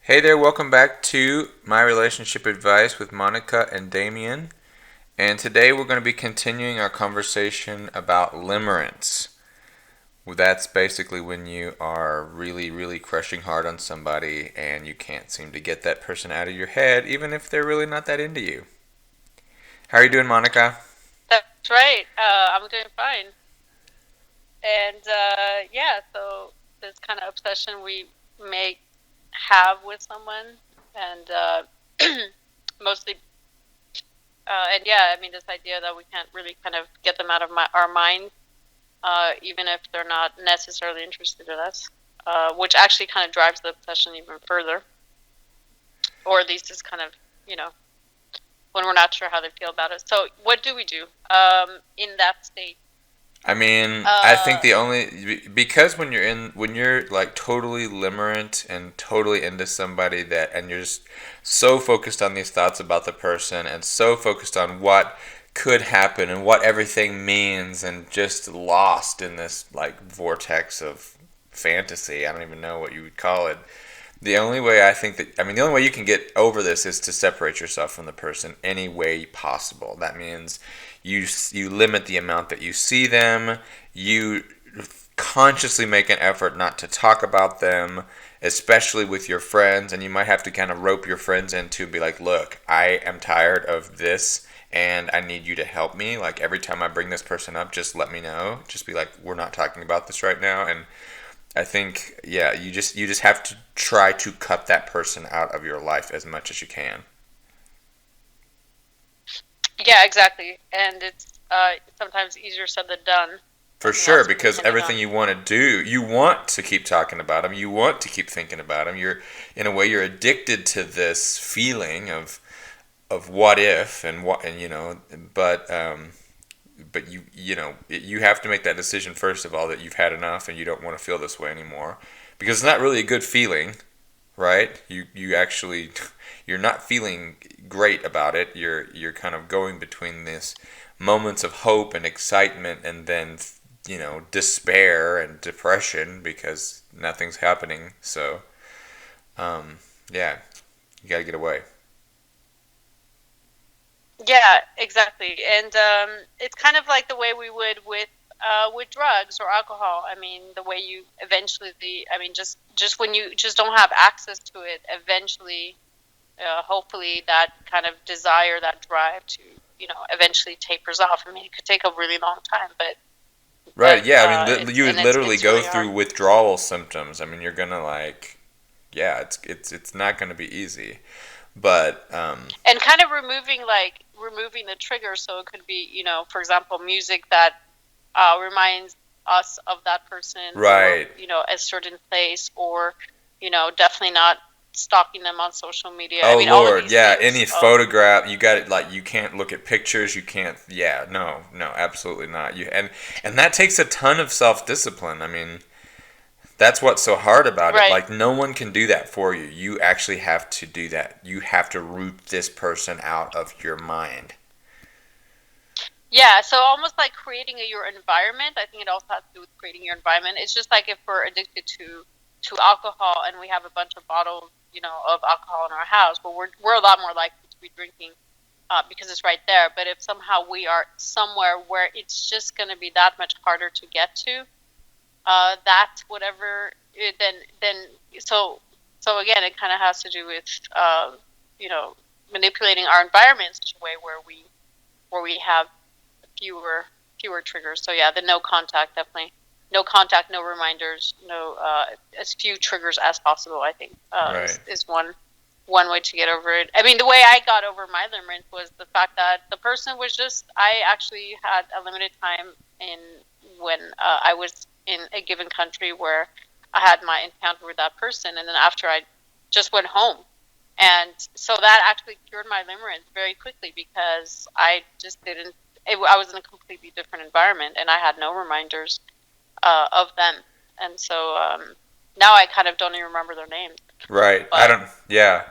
Hey there, welcome back to My Relationship Advice with Monica and Damian. And today we're going to be continuing our conversation about limerence. Well, that's basically when you are really, really crushing hard on somebody and you can't seem to get that person out of your head, even if they're really not that into you. How are you doing, Monica? That's right. I'm doing fine. And yeah, so this kind of obsession we may have with someone, and mostly, and yeah, I mean, this idea that we can't really kind of get them out of our mind, even if they're not necessarily interested in us, which actually kind of drives the obsession even further, or at least is kind of, you know, when we're not sure how they feel about it. So, what do we do in that state? I mean, I think Uh, the only because when you're like totally limerent and totally into somebody that and you're just so focused on these thoughts about the person and so focused on what could happen and what everything means and just lost in this like vortex of fantasy. I don't even know what you would call it. The only way I think that, I mean, the only way you can get over this is to separate yourself from the person any way possible. That means you limit the amount that you see them. You consciously make an effort not to talk about them, especially with your friends. And you might have to kind of rope your friends into be like, look, I am tired of this and I need you to help me. Like every time I bring this person up, just let me know. Just be like, we're not talking about this right now. And I think yeah, you just have to try to cut that person out of your life as much as you can. Yeah, exactly. And it's sometimes easier said than done, For sure, also because depending everything on. you want to do, you want to keep talking about them. You want to keep thinking about them. You're in a way you're addicted to this feeling of what if and what and but but you have to make that decision first of all that you've had enough and you don't want to feel this way anymore because it's not really a good feeling, right? You actually you're not feeling great about it. You're kind of going between this moments of hope and excitement and then despair and depression because nothing's happening. So yeah, you got to get away. Yeah, exactly. And it's kind of like the way we would with drugs or alcohol. I mean, the way you eventually, I mean, just when you just don't have access to it, eventually, hopefully, that kind of desire, that drive to, eventually tapers off. I mean, it could take a really long time, but Right, yeah, I mean you it's would and it's literally it's go really through hard. withdrawal symptoms. I mean you're gonna like yeah, it's not gonna be easy. But And kind of removing the trigger, so it could be, for example, music that reminds us of that person, or right. a certain place, or definitely not stalking them on social media. I Oh mean, all of Lord, these yeah, things. any photograph, you got it like you can't look at pictures, you can't yeah, no, no, absolutely not. You and that takes a ton of self-discipline. I mean, that's what's so hard about it. Right. Like no one can do that for you. You actually have to do that. You have to root this person out of your mind. Yeah, so almost like creating your environment. I think it also has to do with creating your environment. It's just like if we're addicted to alcohol and we have a bunch of bottles, of alcohol in our house, well, we're a lot more likely to be drinking because it's right there. But if somehow we are somewhere where it's just going to be that much harder to get to, that whatever, then so so again, it kind of has to do with you know manipulating our environment in such a way where we have fewer fewer triggers. So yeah, the no contact, definitely no contact, no reminders, no as few triggers as possible. I think Right. is one way to get over it. I mean, the way I got over my limerence was the fact that the person was just. I actually had a limited time in when I was in a given country where I had my encounter with that person, and then after I just went home. And so that actually cured my limerence very quickly because I just didn't. I was in a completely different environment, and I had no reminders of them. And so now I kind of don't even remember their names. Right. I But don't yeah.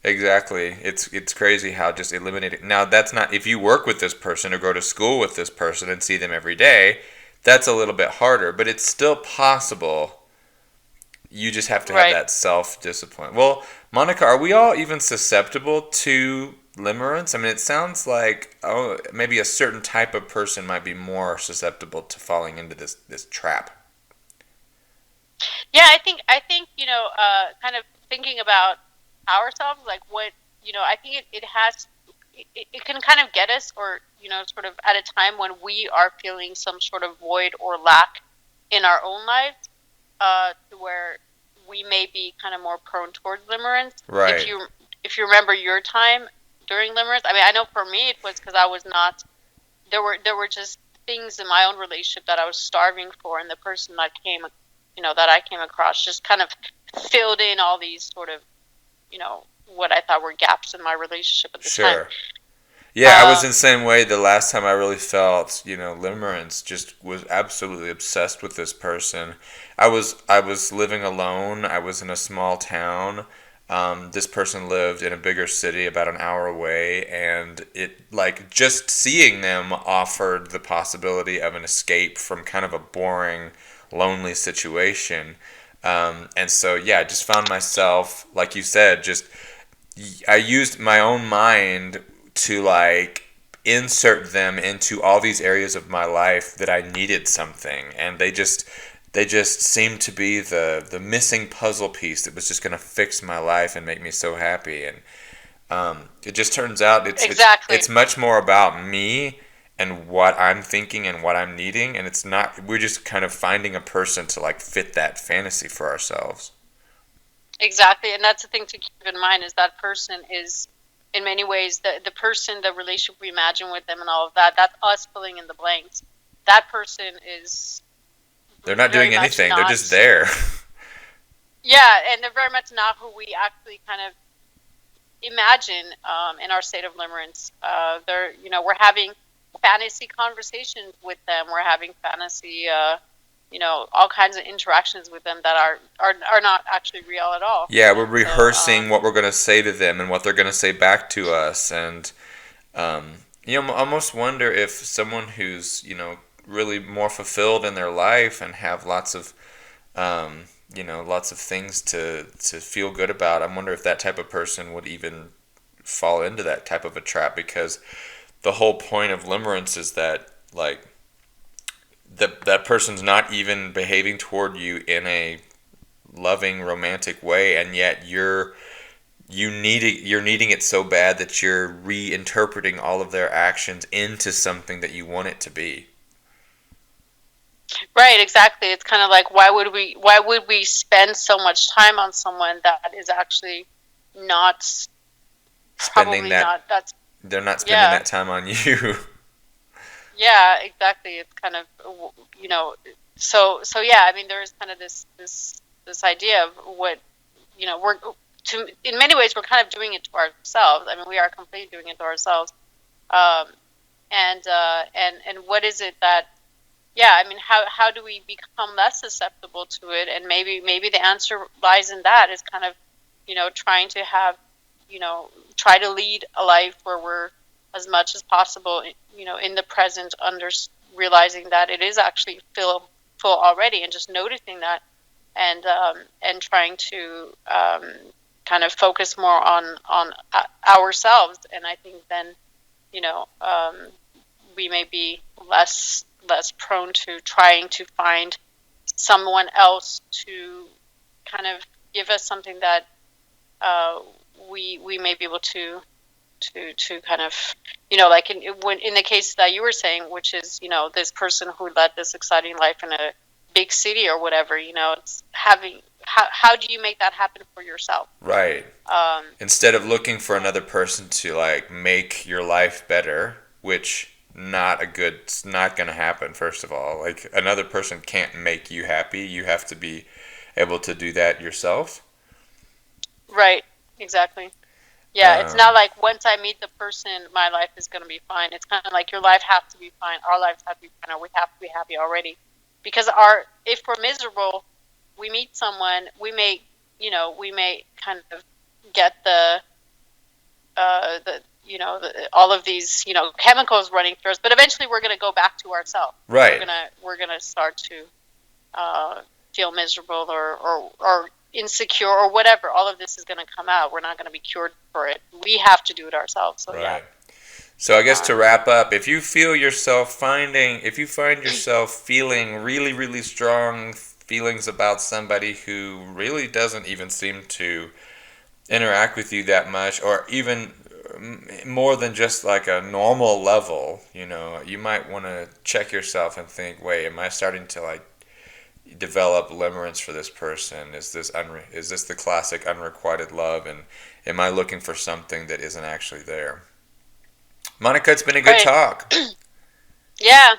Exactly. It's crazy how just eliminating. Now that's not if you work with this person or go to school with this person and see them every day, that's a little bit harder, but it's still possible You just have to have Right. that self-discipline. Well, Monica, are we all even susceptible to limerence? I mean, it sounds like, oh, maybe a certain type of person might be more susceptible to falling into this trap. Yeah, I think kind of thinking about ourselves, like what I think it has it can kind of get us, or sort of at a time when we are feeling some sort of void or lack in our own lives, to where we may be kind of more prone towards limerence. If Right. you remember your time during limerence, I mean, I know for me it was because I was not. There were just things in my own relationship that I was starving for, and the person that I came across just kind of filled in all these sort of what I thought were gaps in my relationship at the time. Sure. Yeah, I was in Um, the same way. The last time I really felt, limerence, just was absolutely obsessed with this person. I was living alone. I was in a small town. This person lived in a bigger city about an hour away, and it like just seeing them offered the possibility of an escape from kind of a boring, lonely situation. And so yeah, I just found myself, like you said, just I used my own mind to like insert them into all these areas of my life that I needed something, and they just seemed to be the missing puzzle piece that was just going to fix my life and make me so happy. And it just turns out it's exactly. much more about me and what I'm thinking and what I'm needing, and it's not, we're just kind of finding a person to like fit that fantasy for ourselves. Exactly, and that's the thing to keep in mind, is that person is, in many ways, the person, the relationship we imagine with them, and all of that. That's us filling in the blanks. That person is They're not very doing much anything. They're not. just there. Yeah, and they're very much not who we actually kind of imagine, in our state of limerence. We're having fantasy conversations with them. We're having fantasy, all kinds of interactions with them that are not actually real at all. Yeah, we're And so, rehearsing what we're going to say to them and what they're going to say back to us. And, I almost wonder if someone who's, really more fulfilled in their life and have um, lots of things to feel good about, I wonder if that type of person would even fall into that type of a trap, because the whole point of limerence is that, like, that person's not even behaving toward you in a loving romantic way, and yet you're needing it so bad that you're reinterpreting all of their actions into something that you want it to be. right, exactly. It's kind of like, why would we spend so much time on someone that is actually not, Spending probably that not. That's They're not spending Yeah, that time on you. yeah, exactly. It's kind of, you know, so yeah. I mean, there is kind of this idea of what, we're, in many ways we're kind of doing it to ourselves. I mean, we are completely doing it to ourselves. Um, and what is it that, yeah, I mean, how do we become less susceptible to it? And maybe the answer lies in that, is kind of, trying to have, try to lead a life where we're, as much as possible, in the present, realizing that it is actually full already, and just noticing that, and trying to, kind of focus more on ourselves. And I think then, you know, um, we may be less prone to trying to find someone else to kind of give us something that, uh, we may be able to kind of, like in the case that you were saying, which is, this person who led this exciting life in a big city or whatever. It's having, how do you make that happen for yourself? Right. um Instead of looking for and another person to like make your life better, which it's not going to happen. First of all, like, another person can't make you happy. You have to be able to do that yourself. right, exactly. Yeah, it's not Um, like once I meet the person, my life is going to be fine. It's kind of like your life has to be fine. Our lives have to be fine, or we have to be happy already. Because if we're miserable, we meet someone, we may kind of get all of these, chemicals running through us, but eventually we're going to go back to ourselves. We're right. gonna we're gonna start to, uh, feel miserable or insecure or whatever. All of this is going to come out. We're not going to be cured for it. We have to do it ourselves. So yeah. Right. So I guess to Um, wrap up, if you find yourself feeling really, really strong feelings about somebody who really doesn't even seem to interact with you that much, or even more than just like a normal level, you might want to check yourself and think, wait, am I starting to like develop limerence for this person? Is this the classic unrequited love, and am I looking for something that isn't actually there? Monica, it's been a good right. talk. Yeah.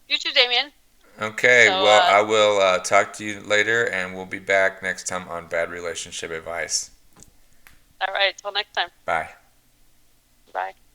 You too, Damien. Okay, So, well, I will talk to you later, and we'll be back next time on Bad Relationship Advice. all right. Till next time. Bye. Bye.